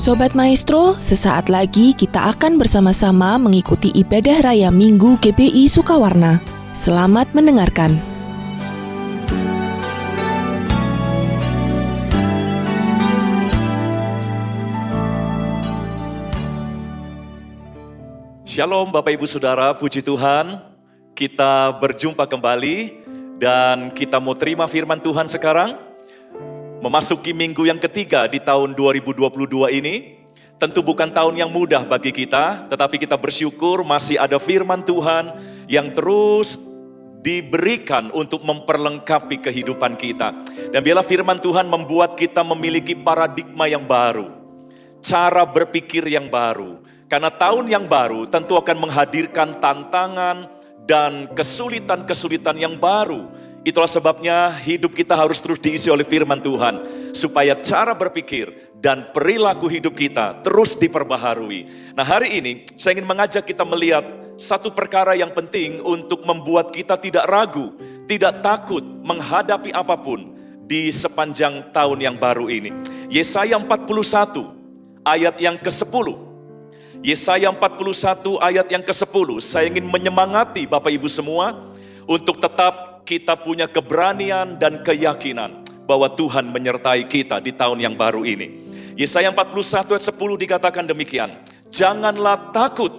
Sobat Maestro, sesaat lagi kita akan bersama-sama mengikuti ibadah raya Minggu GBI Sukawarna. Selamat mendengarkan. Shalom Bapak Ibu Saudara, puji Tuhan. Kita berjumpa kembali dan kita mau terima firman Tuhan sekarang. Memasuki minggu yang ketiga di tahun 2022 ini, tentu bukan tahun yang mudah bagi kita, tetapi kita bersyukur masih ada firman Tuhan yang terus diberikan untuk memperlengkapi kehidupan kita. Dan biarlah firman Tuhan membuat kita memiliki paradigma yang baru, cara berpikir yang baru. Karena tahun yang baru tentu akan menghadirkan tantangan dan kesulitan-kesulitan yang baru. Itulah sebabnya hidup kita harus terus diisi oleh firman Tuhan, supaya cara berpikir dan perilaku hidup kita terus diperbaharui. Nah, hari ini saya ingin mengajak kita melihat satu perkara yang penting untuk membuat kita tidak ragu, tidak takut menghadapi apapun di sepanjang tahun yang baru ini. Yesaya 41 ayat yang ke-10. Yesaya 41 ayat yang ke-10. Saya ingin menyemangati Bapak Ibu semua untuk tetap kita punya keberanian dan keyakinan bahwa Tuhan menyertai kita di tahun yang baru ini. Yesaya 41 ayat 10 dikatakan demikian. Janganlah takut,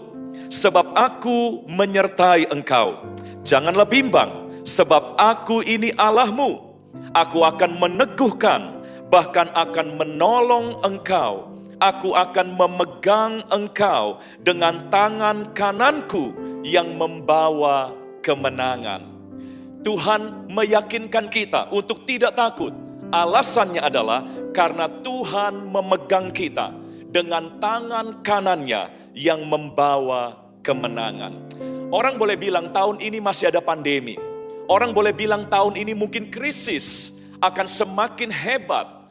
sebab aku menyertai engkau. Janganlah bimbang, sebab aku ini Allahmu. Aku akan meneguhkan, bahkan akan menolong engkau. Aku akan memegang engkau dengan tangan kananku yang membawa kemenangan. Tuhan meyakinkan kita untuk tidak takut. Alasannya adalah karena Tuhan memegang kita dengan tangan kanannya yang membawa kemenangan. Orang boleh bilang tahun ini masih ada pandemi. Orang boleh bilang tahun ini mungkin krisis akan semakin hebat.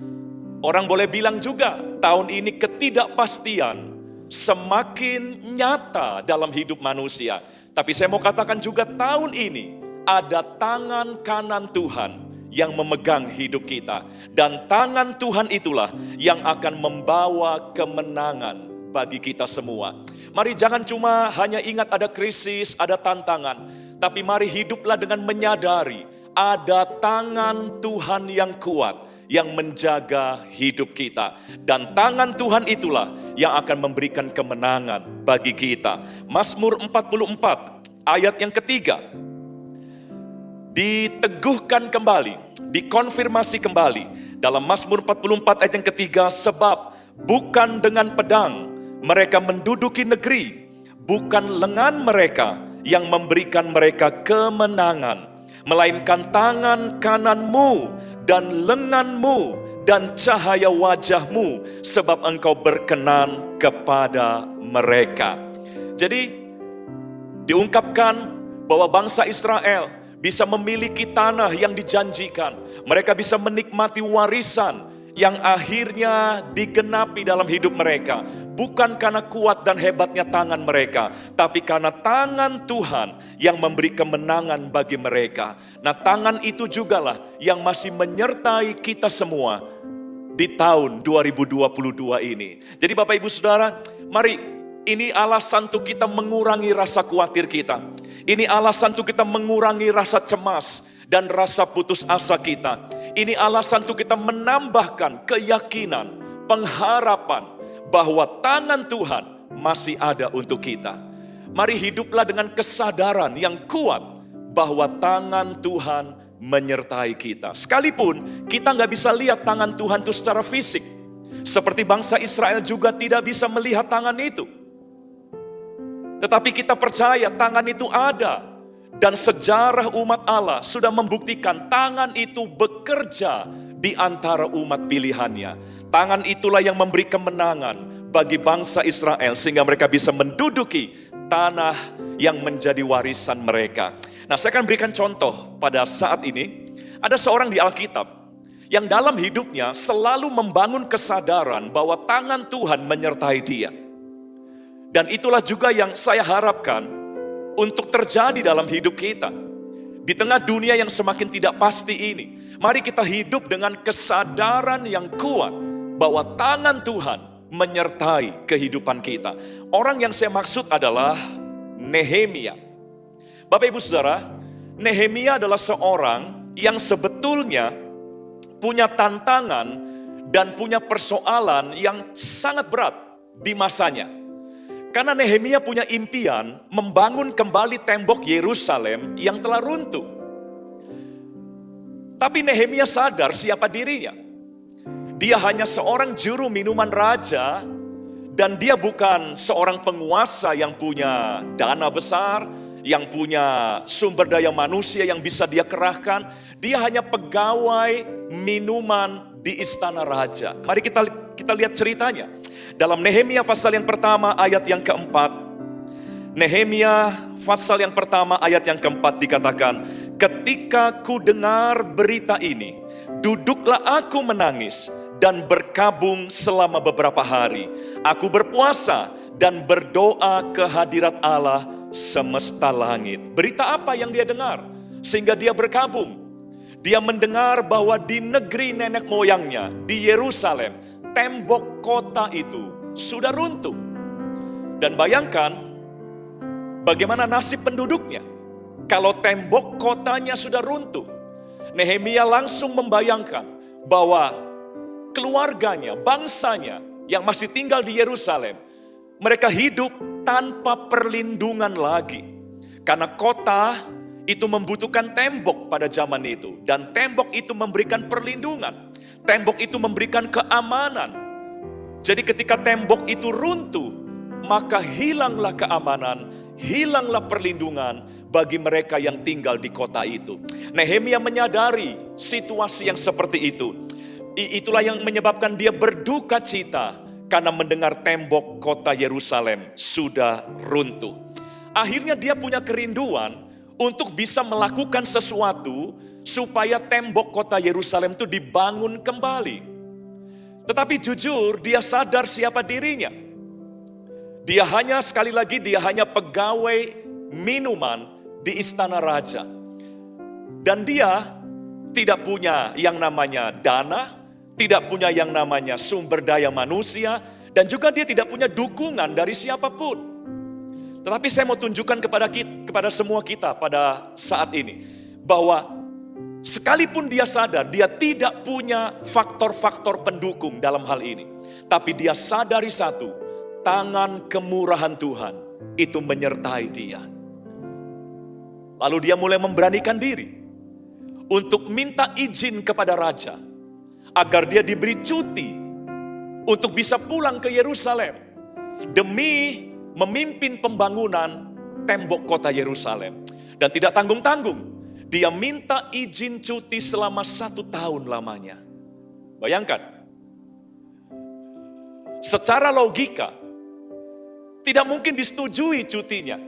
Orang boleh bilang juga tahun ini ketidakpastian semakin nyata dalam hidup manusia. Tapi saya mau katakan juga tahun ini ada tangan kanan Tuhan yang memegang hidup kita. Dan tangan Tuhan itulah yang akan membawa kemenangan bagi kita semua. Mari jangan cuma hanya ingat ada krisis, ada tantangan. Tapi mari hiduplah dengan menyadari ada tangan Tuhan yang kuat yang menjaga hidup kita. Dan tangan Tuhan itulah yang akan memberikan kemenangan bagi kita. Mazmur 44 ayat yang ketiga. Diteguhkan kembali, dikonfirmasi kembali dalam Mazmur 44 ayat yang ketiga, sebab bukan dengan pedang mereka menduduki negeri, bukan lengan mereka yang memberikan mereka kemenangan, melainkan tangan kananmu dan lenganmu dan cahaya wajahmu, sebab engkau berkenan kepada mereka. Jadi diungkapkan bahwa bangsa Israel bisa memiliki tanah yang dijanjikan. Mereka bisa menikmati warisan yang akhirnya digenapi dalam hidup mereka. Bukan karena kuat dan hebatnya tangan mereka, tapi karena tangan Tuhan yang memberi kemenangan bagi mereka. Nah, tangan itu jugalah yang masih menyertai kita semua di tahun 2022 ini. Jadi Bapak Ibu Saudara, mari, ini alasan untuk kita mengurangi rasa khawatir kita. Ini alasan untuk kita mengurangi rasa cemas dan rasa putus asa kita. Ini alasan untuk kita menambahkan keyakinan, pengharapan bahwa tangan Tuhan masih ada untuk kita. Mari hiduplah dengan kesadaran yang kuat bahwa tangan Tuhan menyertai kita. Sekalipun kita nggak bisa lihat tangan Tuhan itu secara fisik. Seperti bangsa Israel juga tidak bisa melihat tangan itu. Tetapi kita percaya tangan itu ada. Dan sejarah umat Allah sudah membuktikan tangan itu bekerja di antara umat pilihannya. Tangan itulah yang memberi kemenangan bagi bangsa Israel sehingga mereka bisa menduduki tanah yang menjadi warisan mereka. Nah, saya akan berikan contoh pada saat ini. Ada seorang di Alkitab yang dalam hidupnya selalu membangun kesadaran bahwa tangan Tuhan menyertai dia. Dan itulah juga yang saya harapkan untuk terjadi dalam hidup kita. Di tengah dunia yang semakin tidak pasti ini, mari kita hidup dengan kesadaran yang kuat bahwa tangan Tuhan menyertai kehidupan kita. Orang yang saya maksud adalah Nehemia. Bapak Ibu Saudara, Nehemia adalah seorang yang sebetulnya punya tantangan dan punya persoalan yang sangat berat di masanya. Karena Nehemia punya impian membangun kembali tembok Yerusalem yang telah runtuh. Tapi Nehemia sadar siapa dirinya. Dia hanya seorang juru minuman raja, dan dia bukan seorang penguasa yang punya dana besar, yang punya sumber daya manusia yang bisa dia kerahkan. Dia hanya pegawai minuman di istana raja. Mari kita lihat ceritanya. Dalam Nehemia pasal yang pertama ayat yang keempat. Nehemia pasal yang pertama ayat yang keempat dikatakan, ketika ku dengar berita ini, duduklah aku menangis dan berkabung selama beberapa hari. Aku berpuasa dan berdoa ke hadirat Allah semesta langit. Berita apa yang dia dengar sehingga dia berkabung? Dia mendengar bahwa di negeri nenek moyangnya, di Yerusalem, tembok kota itu sudah runtuh. Dan bayangkan bagaimana nasib penduduknya kalau tembok kotanya sudah runtuh. Nehemia langsung membayangkan bahwa keluarganya, bangsanya yang masih tinggal di Yerusalem, mereka hidup tanpa perlindungan lagi. Karena kota itu membutuhkan tembok pada zaman itu. Dan tembok itu memberikan perlindungan. Tembok itu memberikan keamanan. Jadi ketika tembok itu runtuh, maka hilanglah keamanan, hilanglah perlindungan bagi mereka yang tinggal di kota itu. Nehemia menyadari situasi yang seperti itu. Itulah yang menyebabkan dia berduka cita karena mendengar tembok kota Yerusalem sudah runtuh. Akhirnya dia punya kerinduan untuk bisa melakukan sesuatu supaya tembok kota Yerusalem itu dibangun kembali. Tetapi jujur dia sadar siapa dirinya. Dia hanya pegawai minuman di istana raja. Dan dia tidak punya yang namanya dana, tidak punya yang namanya sumber daya manusia, dan juga dia tidak punya dukungan dari siapapun. Tetapi saya mau tunjukkan kepada semua kita pada saat ini, bahwa sekalipun dia sadar dia tidak punya faktor-faktor pendukung dalam hal ini, tapi dia sadari satu, tangan kemurahan Tuhan itu menyertai dia. Lalu dia mulai memberanikan diri untuk minta izin kepada raja, agar dia diberi cuti untuk bisa pulang ke Yerusalem demi memimpin pembangunan tembok kota Yerusalem. Dan tidak tanggung-tanggung, dia minta izin cuti selama 1 tahun lamanya. Bayangkan, secara logika tidak mungkin disetujui cutinya.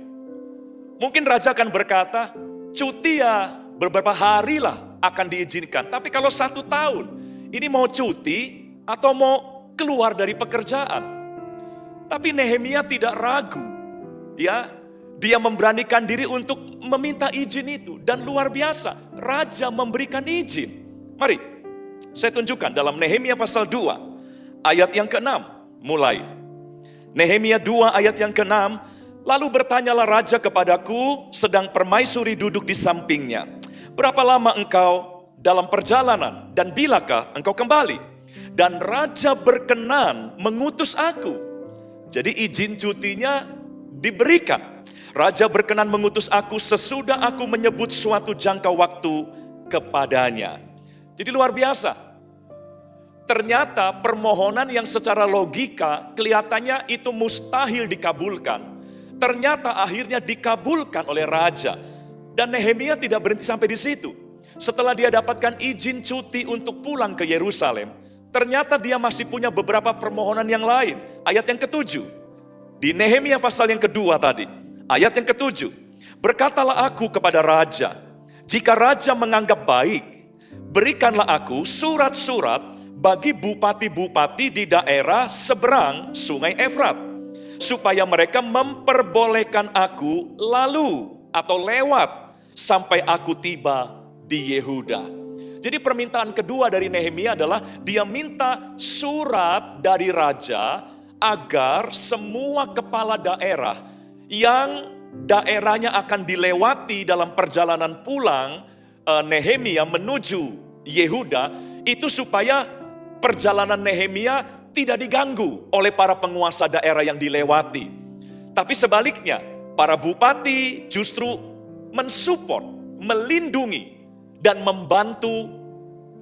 Mungkin raja akan berkata, cuti ya beberapa hari lah akan diizinkan. Tapi kalau 1 tahun, ini mau cuti atau mau keluar dari pekerjaan? Tapi Nehemia tidak ragu, ya. Dia memberanikan diri untuk meminta izin itu, dan luar biasa, raja memberikan izin. Mari, saya tunjukkan dalam Nehemia pasal 2, ayat yang ke-6, mulai. Nehemia 2 ayat yang ke-6, lalu bertanyalah raja kepadaku, sedang permaisuri duduk di sampingnya. Berapa lama engkau dalam perjalanan, dan bilakah engkau kembali? Dan raja berkenan mengutus aku. Jadi izin cutinya diberikan. Raja berkenan mengutus aku sesudah aku menyebut suatu jangka waktu kepadanya. Jadi luar biasa. Ternyata permohonan yang secara logika kelihatannya itu mustahil dikabulkan, ternyata akhirnya dikabulkan oleh raja. Dan Nehemia tidak berhenti sampai di situ. Setelah dia dapatkan izin cuti untuk pulang ke Yerusalem, ternyata dia masih punya beberapa permohonan yang lain. Ayat yang ke-7. Di Nehemia pasal yang kedua tadi. Ayat yang ke-7. Berkatalah aku kepada raja, jika raja menganggap baik, berikanlah aku surat-surat bagi bupati-bupati di daerah seberang sungai Efrat, supaya mereka memperbolehkan aku lalu atau lewat sampai aku tiba di Yehuda. Jadi permintaan kedua dari Nehemia adalah dia minta surat dari raja agar semua kepala daerah yang daerahnya akan dilewati dalam perjalanan pulang Nehemia menuju Yehuda, itu supaya perjalanan Nehemia tidak diganggu oleh para penguasa daerah yang dilewati. Tapi sebaliknya, para bupati justru mensupport, melindungi, dan membantu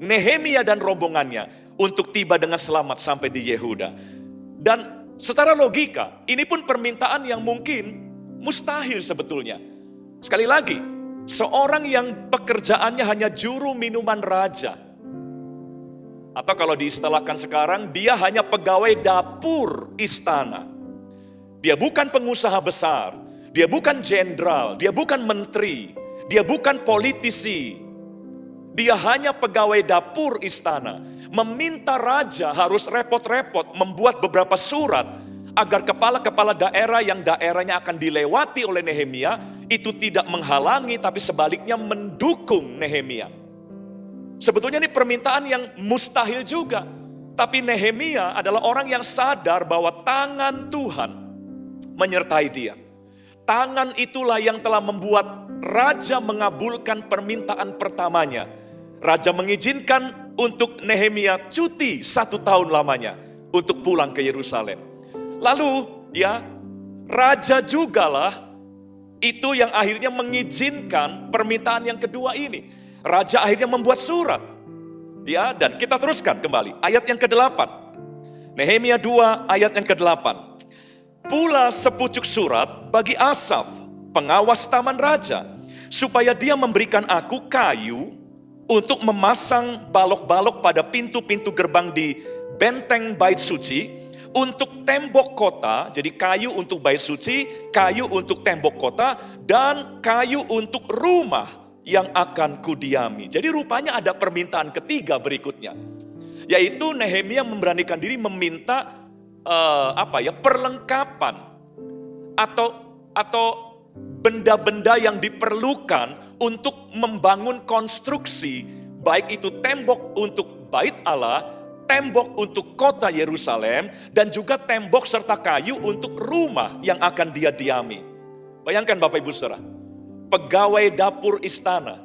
Nehemia dan rombongannya untuk tiba dengan selamat sampai di Yehuda. Dan secara logika, ini pun permintaan yang mungkin mustahil sebetulnya. Sekali lagi, seorang yang pekerjaannya hanya juru minuman raja, atau kalau diistilahkan sekarang, dia hanya pegawai dapur istana. Dia bukan pengusaha besar, dia bukan jenderal, dia bukan menteri, dia bukan politisi. Dia hanya pegawai dapur istana. Meminta raja harus repot-repot membuat beberapa surat agar kepala-kepala daerah yang daerahnya akan dilewati oleh Nehemia itu tidak menghalangi, tapi sebaliknya mendukung Nehemia. Sebetulnya ini permintaan yang mustahil juga. Tapi Nehemia adalah orang yang sadar bahwa tangan Tuhan menyertai dia. Tangan itulah yang telah membuat raja mengabulkan permintaan pertamanya. Raja mengizinkan untuk Nehemia cuti 1 tahun lamanya untuk pulang ke Yerusalem. Lalu raja jugalah itu yang akhirnya mengizinkan permintaan yang kedua ini. Raja akhirnya membuat surat. Dan kita teruskan kembali ayat yang ke-8. Nehemia 2 ayat yang ke-8. Pula sepucuk surat bagi Asaf, pengawas taman raja, supaya dia memberikan aku kayu untuk memasang balok-balok pada pintu-pintu gerbang di benteng bait suci, untuk tembok kota. Jadi kayu untuk bait suci, kayu untuk tembok kota, dan kayu untuk rumah yang akan kudiami. Jadi rupanya ada permintaan ketiga berikutnya, yaitu Nehemia memberanikan diri meminta perlengkapan atau benda-benda yang diperlukan untuk membangun konstruksi, baik itu tembok untuk bait Allah, tembok untuk kota Yerusalem, dan juga tembok serta kayu untuk rumah yang akan dia diami. Bayangkan Bapak Ibu Saudara, pegawai dapur istana,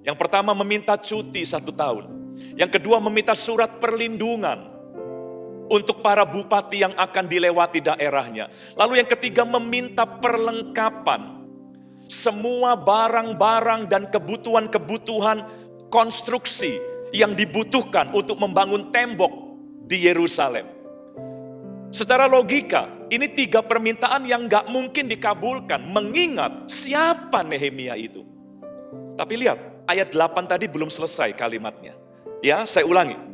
yang pertama meminta cuti 1 tahun, yang kedua meminta surat perlindungan untuk para bupati yang akan dilewati daerahnya. Lalu yang ketiga meminta perlengkapan. Semua barang-barang dan kebutuhan-kebutuhan konstruksi yang dibutuhkan untuk membangun tembok di Yerusalem. Secara logika, ini 3 permintaan yang gak mungkin dikabulkan, mengingat siapa Nehemia itu. Tapi lihat, ayat 8 tadi belum selesai kalimatnya. Saya ulangi.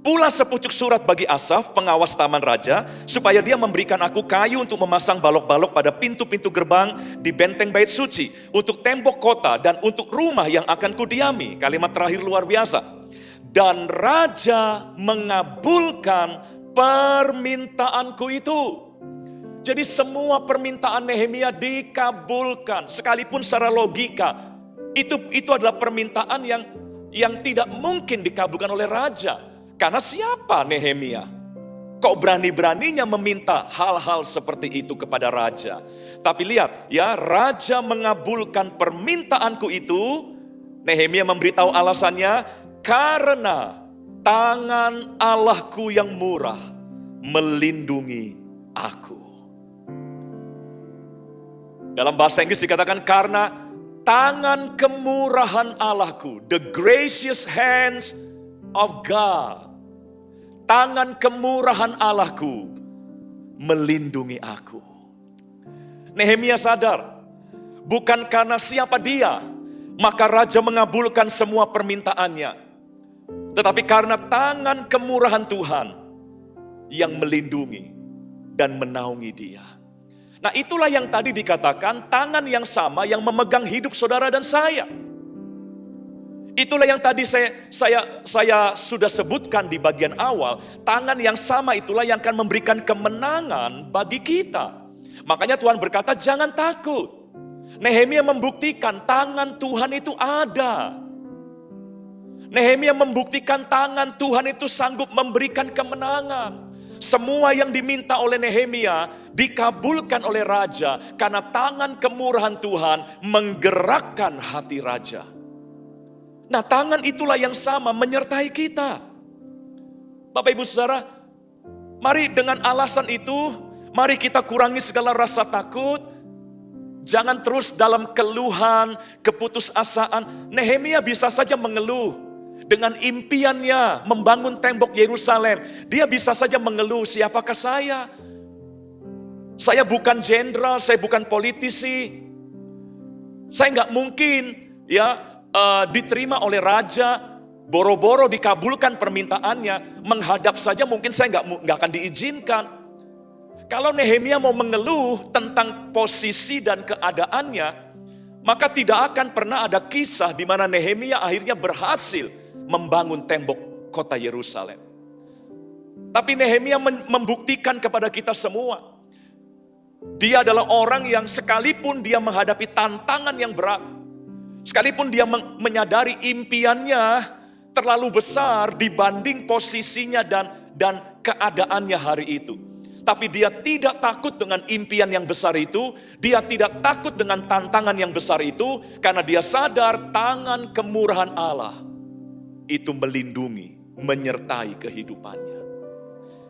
Pula sepucuk surat bagi Asaf, pengawas taman raja, supaya dia memberikan aku kayu untuk memasang balok-balok pada pintu-pintu gerbang di benteng bait suci, untuk tembok kota dan untuk rumah yang akan kudiami. Kalimat terakhir luar biasa. Dan raja mengabulkan permintaanku itu. Jadi semua permintaan Nehemia dikabulkan, sekalipun secara logika itu adalah permintaan yang tidak mungkin dikabulkan oleh raja. Karena siapa Nehemia? Kok berani-beraninya meminta hal-hal seperti itu kepada raja? Tapi lihat raja mengabulkan permintaanku itu. Nehemia memberitahu alasannya, karena tangan Allahku yang murah melindungi aku. Dalam bahasa Inggris dikatakan karena tangan kemurahan Allahku, the gracious hands of God. Tangan kemurahan Allahku melindungi aku. Nehemia sadar, bukan karena siapa dia, maka raja mengabulkan semua permintaannya. Tetapi karena tangan kemurahan Tuhan yang melindungi dan menaungi dia. Nah itulah yang tadi dikatakan tangan yang sama yang memegang hidup saudara dan saya. Itulah yang tadi saya sudah sebutkan di bagian awal. Tangan yang sama itulah yang akan memberikan kemenangan bagi kita. Makanya Tuhan berkata jangan takut. Nehemia membuktikan tangan Tuhan itu ada. Nehemia membuktikan tangan Tuhan itu sanggup memberikan kemenangan. Semua yang diminta oleh Nehemia dikabulkan oleh raja karena tangan kemurahan Tuhan menggerakkan hati raja. Nah, tangan itulah yang sama menyertai kita. Bapak Ibu Saudara, mari dengan alasan itu, mari kita kurangi segala rasa takut. Jangan terus dalam keluhan, keputusasaan. Nehemia bisa saja mengeluh. Dengan impiannya membangun tembok Yerusalem, dia bisa saja mengeluh, siapakah saya? Saya bukan jenderal, saya bukan politisi. Saya nggak mungkin diterima oleh raja, boro-boro dikabulkan permintaannya, menghadap saja mungkin saya nggak akan diizinkan. Kalau Nehemia mau mengeluh tentang posisi dan keadaannya, maka tidak akan pernah ada kisah di mana Nehemia akhirnya berhasil membangun tembok kota Yerusalem. Tapi Nehemia membuktikan kepada kita semua, dia adalah orang yang sekalipun dia menghadapi tantangan yang berat, sekalipun dia menyadari impiannya terlalu besar dibanding posisinya dan keadaannya hari itu. Tapi dia tidak takut dengan impian yang besar itu, dia tidak takut dengan tantangan yang besar itu, karena dia sadar tangan kemurahan Allah itu melindungi, menyertai kehidupannya.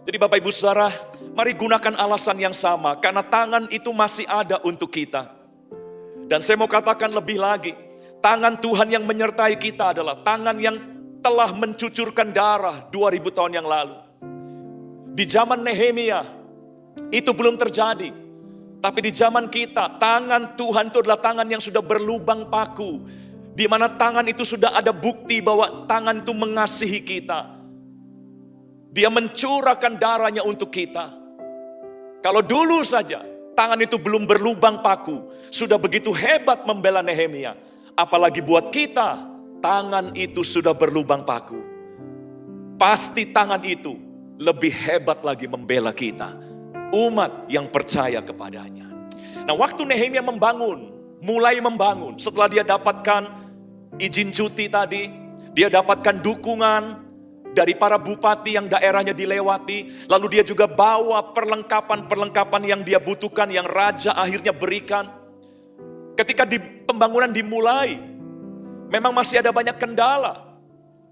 Jadi Bapak Ibu Saudara, mari gunakan alasan yang sama, karena tangan itu masih ada untuk kita. Dan saya mau katakan lebih lagi, tangan Tuhan yang menyertai kita adalah tangan yang telah mencucurkan darah 2000 tahun yang lalu. Di zaman Nehemia, itu belum terjadi. Tapi di zaman kita, tangan Tuhan itu adalah tangan yang sudah berlubang paku. Di mana tangan itu sudah ada bukti bahwa tangan itu mengasihi kita. Dia mencurahkan darahnya untuk kita. Kalau dulu saja tangan itu belum berlubang paku, sudah begitu hebat membela Nehemia. Apalagi buat kita, tangan itu sudah berlubang paku. Pasti tangan itu lebih hebat lagi membela kita. Umat yang percaya kepadanya. Nah, waktu Nehemia mulai membangun, setelah dia dapatkan izin cuti tadi, dia dapatkan dukungan dari para bupati yang daerahnya dilewati, lalu dia juga bawa perlengkapan-perlengkapan yang dia butuhkan, yang raja akhirnya berikan. Ketika pembangunan dimulai, memang masih ada banyak kendala.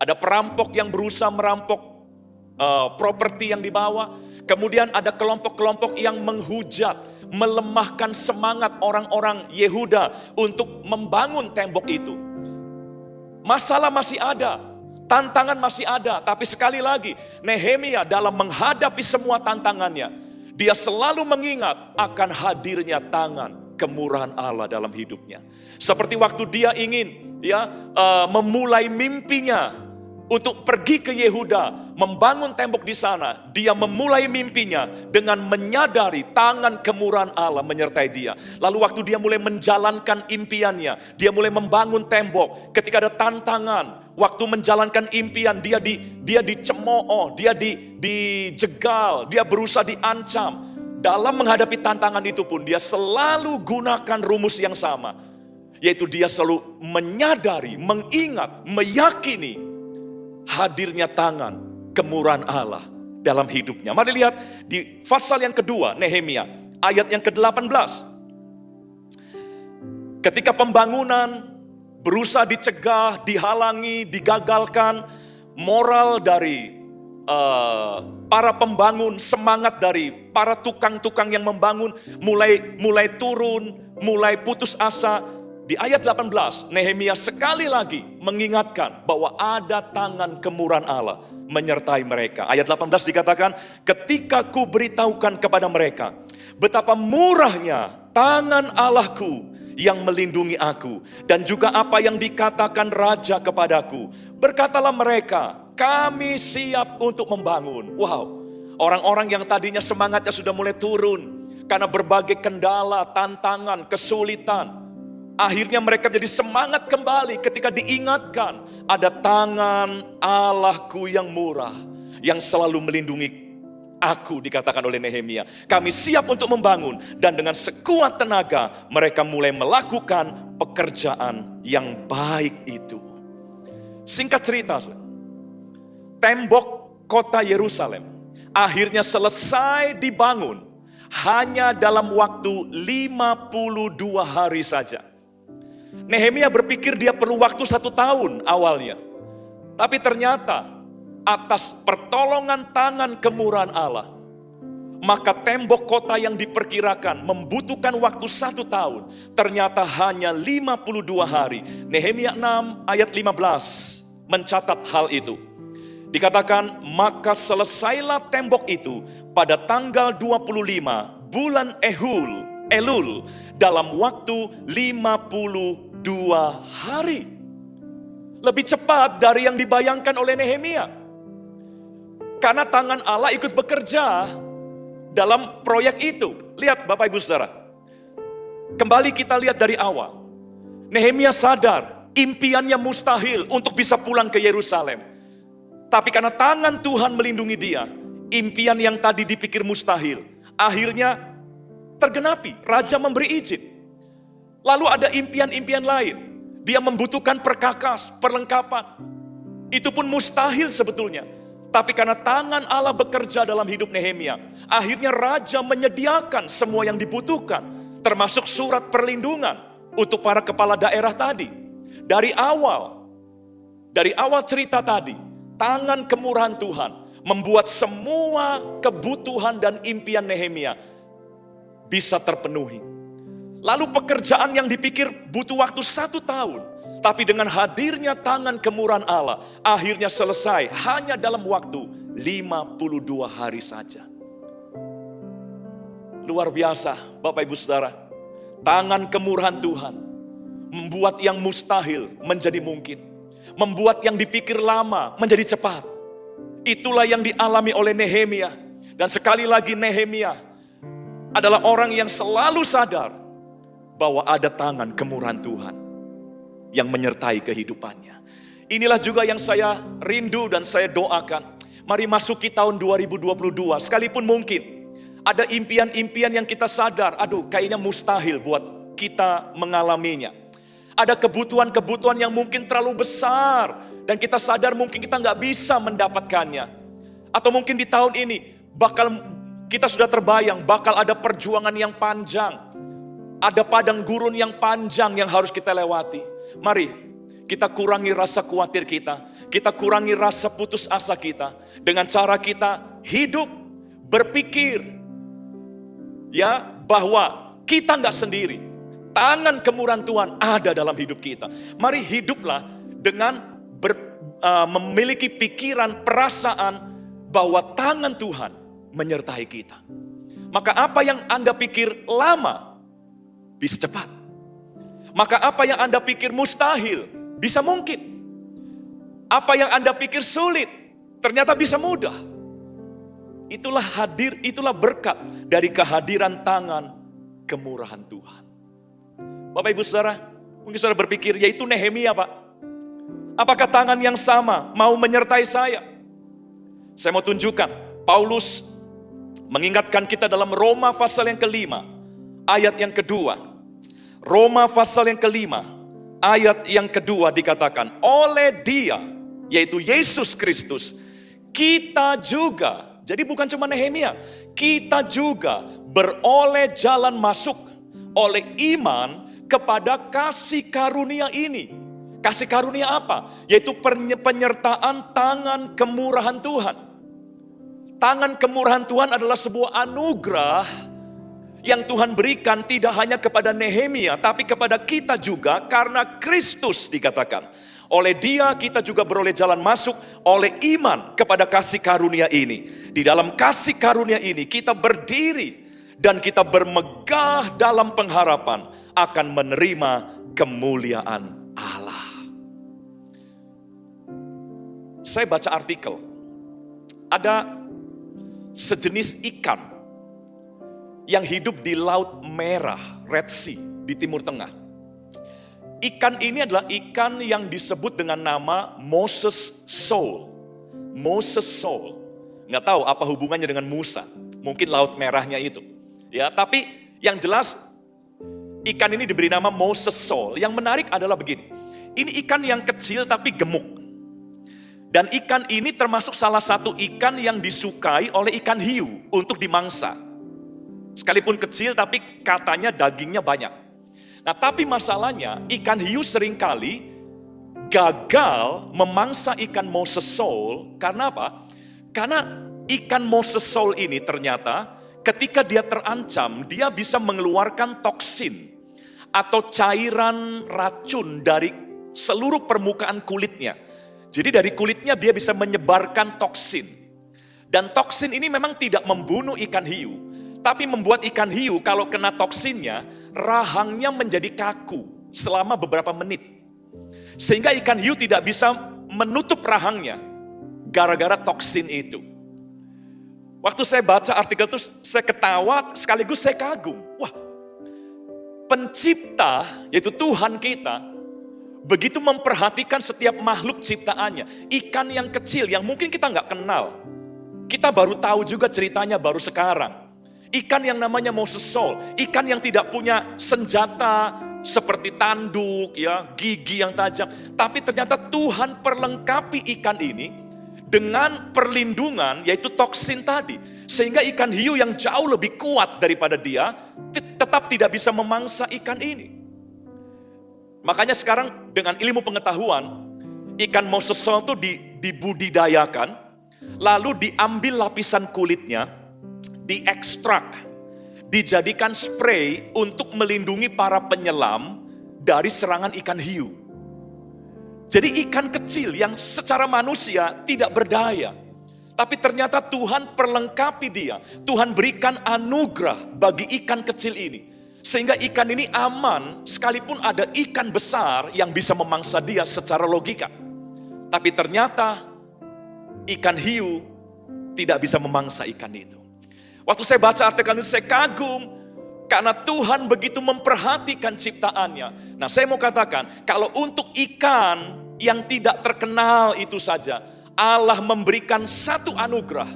Ada perampok yang berusaha merampok properti yang dibawa. Kemudian ada kelompok-kelompok yang menghujat, melemahkan semangat orang-orang Yehuda untuk membangun tembok itu. Masalah masih ada, tantangan masih ada, tapi sekali lagi Nehemia dalam menghadapi semua tantangannya, dia selalu mengingat akan hadirnya tangan kemurahan Allah dalam hidupnya. Seperti waktu dia ingin memulai mimpinya untuk pergi ke Yehuda, membangun tembok di sana. Dia memulai mimpinya dengan menyadari tangan kemurahan Allah menyertai dia. Lalu waktu dia mulai menjalankan impiannya, dia mulai membangun tembok. Ketika ada tantangan, waktu menjalankan impian, dia dicemooh, dia dijegal, dia berusaha diancam. Dalam menghadapi tantangan itu pun dia selalu gunakan rumus yang sama, yaitu dia selalu menyadari, mengingat, meyakini hadirnya tangan kemurahan Allah dalam hidupnya. Mari lihat di pasal yang kedua Nehemia, ayat yang ke-18. Ketika pembangunan berusaha dicegah, dihalangi, digagalkan, moral dari para pembangun, semangat dari para tukang-tukang yang membangun mulai turun, mulai putus asa. Di ayat 18, Nehemia sekali lagi mengingatkan bahwa ada tangan kemurahan Allah menyertai mereka. Ayat 18 dikatakan, ketika ku beritahukan kepada mereka betapa murahnya tangan Allahku yang melindungi aku, dan juga apa yang dikatakan raja kepadaku, berkatalah mereka, kami siap untuk membangun. Wow, orang-orang yang tadinya semangatnya sudah mulai turun karena berbagai kendala, tantangan, kesulitan, akhirnya mereka jadi semangat kembali ketika diingatkan ada tangan Allahku yang murah yang selalu melindungi aku, dikatakan oleh Nehemia. Kami siap untuk membangun, dan dengan sekuat tenaga mereka mulai melakukan pekerjaan yang baik itu. Singkat cerita, tembok kota Yerusalem akhirnya selesai dibangun hanya dalam waktu 52 hari saja. Nehemia berpikir dia perlu waktu 1 tahun awalnya. Tapi ternyata atas pertolongan tangan kemurahan Allah, maka tembok kota yang diperkirakan membutuhkan waktu 1 tahun, ternyata hanya 52 hari. Nehemia 6 ayat 15 mencatat hal itu. Dikatakan, maka selesailah tembok itu pada tanggal 25 bulan Elul dalam waktu 52 hari. Lebih cepat dari yang dibayangkan oleh Nehemia. Karena tangan Allah ikut bekerja dalam proyek itu. Lihat Bapak Ibu Saudara. Kembali kita lihat dari awal. Nehemia sadar impiannya mustahil untuk bisa pulang ke Yerusalem. Tapi karena tangan Tuhan melindungi dia, impian yang tadi dipikir mustahil akhirnya tergenapi. Raja memberi izin. Lalu ada impian-impian lain. Dia membutuhkan perkakas, perlengkapan. Itu pun mustahil sebetulnya. Tapi karena tangan Allah bekerja dalam hidup Nehemia, akhirnya raja menyediakan semua yang dibutuhkan, termasuk surat perlindungan untuk para kepala daerah tadi. Dari awal cerita tadi, tangan kemurahan Tuhan membuat semua kebutuhan dan impian Nehemia bisa terpenuhi. Lalu pekerjaan yang dipikir butuh waktu 1 tahun, tapi dengan hadirnya tangan kemurahan Allah, akhirnya selesai hanya dalam waktu 52 hari saja. Luar biasa Bapak Ibu Saudara. Tangan kemurahan Tuhan membuat yang mustahil menjadi mungkin. Membuat yang dipikir lama menjadi cepat. Itulah yang dialami oleh Nehemia. Dan sekali lagi Nehemia adalah orang yang selalu sadar bahwa ada tangan kemurahan Tuhan yang menyertai kehidupannya. Inilah juga yang saya rindu dan saya doakan. Mari masuki tahun 2022, sekalipun mungkin ada impian-impian yang kita sadar, kayaknya mustahil buat kita mengalaminya. Ada kebutuhan-kebutuhan yang mungkin terlalu besar dan kita sadar mungkin kita nggak bisa mendapatkannya. Atau mungkin di tahun ini kita sudah terbayang bakal ada perjuangan yang panjang. Ada padang gurun yang panjang yang harus kita lewati. Mari kita kurangi rasa khawatir kita. Kita kurangi rasa putus asa kita. Dengan cara kita hidup, berpikir bahwa kita nggak sendiri. Tangan kemurahan Tuhan ada dalam hidup kita. Mari hiduplah dengan memiliki pikiran, perasaan bahwa tangan Tuhan menyertai kita. Maka apa yang Anda pikir lama bisa cepat. Maka apa yang Anda pikir mustahil bisa mungkin. Apa yang Anda pikir sulit ternyata bisa mudah. Itulah berkat dari kehadiran tangan kemurahan Tuhan. Bapak Ibu Saudara, mungkin saudara berpikir, yaitu Nehemia Pak. Apakah tangan yang sama mau menyertai saya? Saya mau tunjukkan, Paulus mengingatkan kita dalam Roma pasal yang kelima, ayat yang kedua. Roma pasal yang kelima, ayat yang kedua dikatakan, oleh Dia, yaitu Yesus Kristus, kita juga, jadi bukan cuma Nehemia, kita juga beroleh jalan masuk oleh iman kepada kasih karunia ini. Kasih karunia apa? Yaitu penyertaan tangan kemurahan Tuhan. Tangan kemurahan Tuhan adalah sebuah anugerah yang Tuhan berikan tidak hanya kepada Nehemia, tapi kepada kita juga karena Kristus dikatakan. Oleh Dia kita juga beroleh jalan masuk oleh iman kepada kasih karunia ini. Di dalam kasih karunia ini kita berdiri dan kita bermegah dalam pengharapan akan menerima kemuliaan Allah. Saya baca artikel, ada sejenis ikan yang hidup di Laut Merah, Red Sea, di Timur Tengah. Ikan ini adalah ikan yang disebut dengan nama Moses Soul. Moses Soul. Nggak tahu apa hubungannya dengan Musa. Mungkin Laut Merahnya itu. Ya, tapi yang jelas ikan ini diberi nama Moses Soul. Yang menarik adalah begini. Ini ikan yang kecil tapi gemuk. Dan ikan ini termasuk salah satu ikan yang disukai oleh ikan hiu untuk dimangsa. Sekalipun kecil tapi katanya dagingnya banyak. Nah tapi masalahnya ikan hiu seringkali gagal memangsa ikan Moses Saul. Karena apa? Karena ikan Moses Saul ini ternyata ketika dia terancam, dia bisa mengeluarkan toksin atau cairan racun dari seluruh permukaan kulitnya. Jadi dari kulitnya dia bisa menyebarkan toksin. Dan toksin ini memang tidak membunuh ikan hiu, tapi membuat ikan hiu kalau kena toksinnya, rahangnya menjadi kaku selama beberapa menit. Sehingga ikan hiu tidak bisa menutup rahangnya gara-gara toksin itu. Waktu saya baca artikel itu, saya ketawa sekaligus saya kagum. Wah, pencipta, yaitu Tuhan kita, begitu memperhatikan setiap makhluk ciptaannya. Ikan yang kecil, yang mungkin kita nggak kenal. Kita baru tahu juga ceritanya baru sekarang. Ikan yang namanya Moses Saul, ikan yang tidak punya senjata seperti tanduk, ya, gigi yang tajam. Tapi ternyata Tuhan perlengkapi ikan ini dengan perlindungan, yaitu toksin tadi. Sehingga ikan hiu yang jauh lebih kuat daripada dia, tetap tidak bisa memangsa ikan ini. Makanya sekarang dengan ilmu pengetahuan, ikan Moses Saul itu dibudidayakan, lalu diambil lapisan kulitnya, diekstrak, dijadikan spray untuk melindungi para penyelam dari serangan ikan hiu. Jadi ikan kecil yang secara manusia tidak berdaya, tapi ternyata Tuhan perlengkapi dia. Tuhan berikan anugerah bagi ikan kecil ini, sehingga ikan ini aman sekalipun ada ikan besar yang bisa memangsa dia secara logika. Tapi ternyata ikan hiu tidak bisa memangsa ikan itu. Waktu saya baca artikel ini saya kagum karena Tuhan begitu memperhatikan ciptaannya. Nah saya mau katakan, kalau untuk ikan yang tidak terkenal itu saja, Allah memberikan satu anugerah,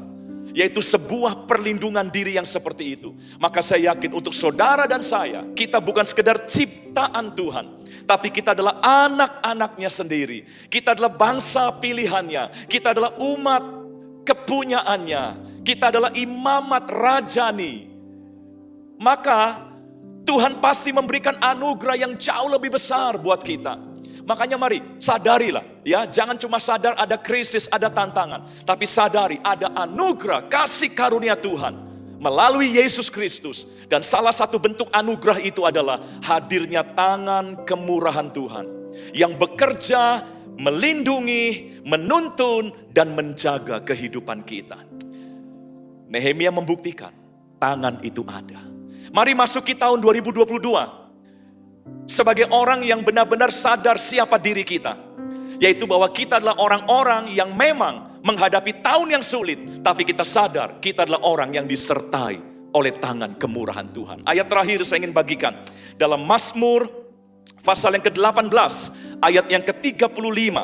yaitu sebuah perlindungan diri yang seperti itu. Maka saya yakin untuk saudara dan saya, kita bukan sekedar ciptaan Tuhan, tapi kita adalah anak-anaknya sendiri. Kita adalah bangsa pilihannya, kita adalah umat kepunyaannya, kita adalah imamat rajani. Maka Tuhan pasti memberikan anugerah yang jauh lebih besar buat kita. Makanya mari sadarilah, ya, jangan cuma sadar ada krisis, ada tantangan, tapi sadari ada anugerah kasih karunia Tuhan melalui Yesus Kristus. Dan salah satu bentuk anugerah itu adalah hadirnya tangan kemurahan Tuhan yang bekerja, melindungi, menuntun, dan menjaga kehidupan kita. Nehemia membuktikan tangan itu ada. Mari masuki tahun 2022 sebagai orang yang benar-benar sadar siapa diri kita, yaitu bahwa kita adalah orang-orang yang memang menghadapi tahun yang sulit, tapi kita sadar kita adalah orang yang disertai oleh tangan kemurahan Tuhan. Ayat terakhir saya ingin bagikan dalam Mazmur pasal yang ke-18 ayat yang ke-35.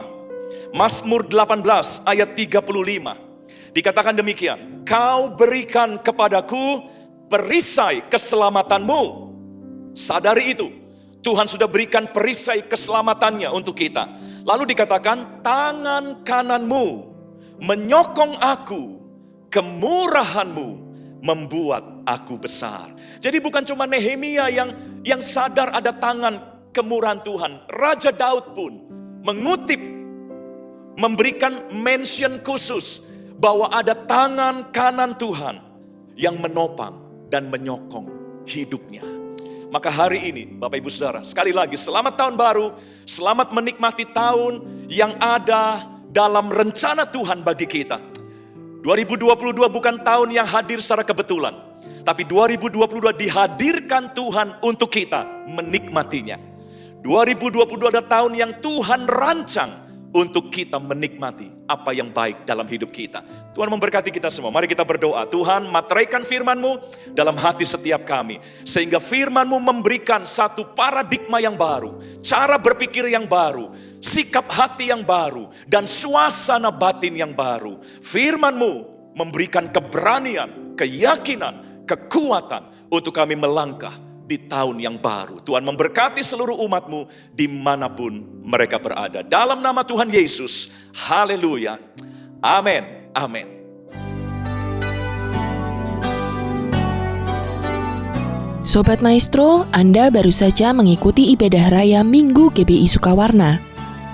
Mazmur 18 ayat 35 dikatakan demikian, kau berikan kepadaku perisai keselamatanmu. Sadari itu, Tuhan sudah berikan perisai keselamatannya untuk kita. Lalu dikatakan, tangan kananmu menyokong aku, kemurahanmu membuat aku besar. Jadi bukan cuma Nehemia yang sadar ada tangan kemurahan Tuhan. Raja Daud pun mengutip, memberikan mention khusus bahwa ada tangan kanan Tuhan yang menopang dan menyokong hidupnya. Maka hari ini Bapak Ibu Saudara, sekali lagi selamat tahun baru, selamat menikmati tahun yang ada dalam rencana Tuhan bagi kita. 2022 bukan tahun yang hadir secara kebetulan, tapi 2022 dihadirkan Tuhan untuk kita menikmatinya. 2022 adalah tahun yang Tuhan rancang untuk kita menikmati apa yang baik dalam hidup kita. Tuhan memberkati kita semua. Mari kita berdoa. Tuhan, materaikan firman-Mu dalam hati setiap kami, sehingga firman-Mu memberikan satu paradigma yang baru, cara berpikir yang baru, sikap hati yang baru, dan suasana batin yang baru. Firman-Mu memberikan keberanian, keyakinan, kekuatan untuk kami melangkah di tahun yang baru. Tuhan memberkati seluruh umat-Mu dimanapun mereka berada. Dalam nama Tuhan Yesus, haleluya. Amin, amin. Sobat Maestro, Anda baru saja mengikuti ibadah raya Minggu GBI Sukawarna.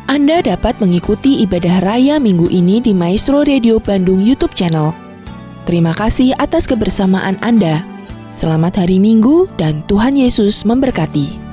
Anda dapat mengikuti ibadah raya minggu ini di Maestro Radio Bandung YouTube channel. Terima kasih atas kebersamaan Anda. Selamat hari Minggu dan Tuhan Yesus memberkati.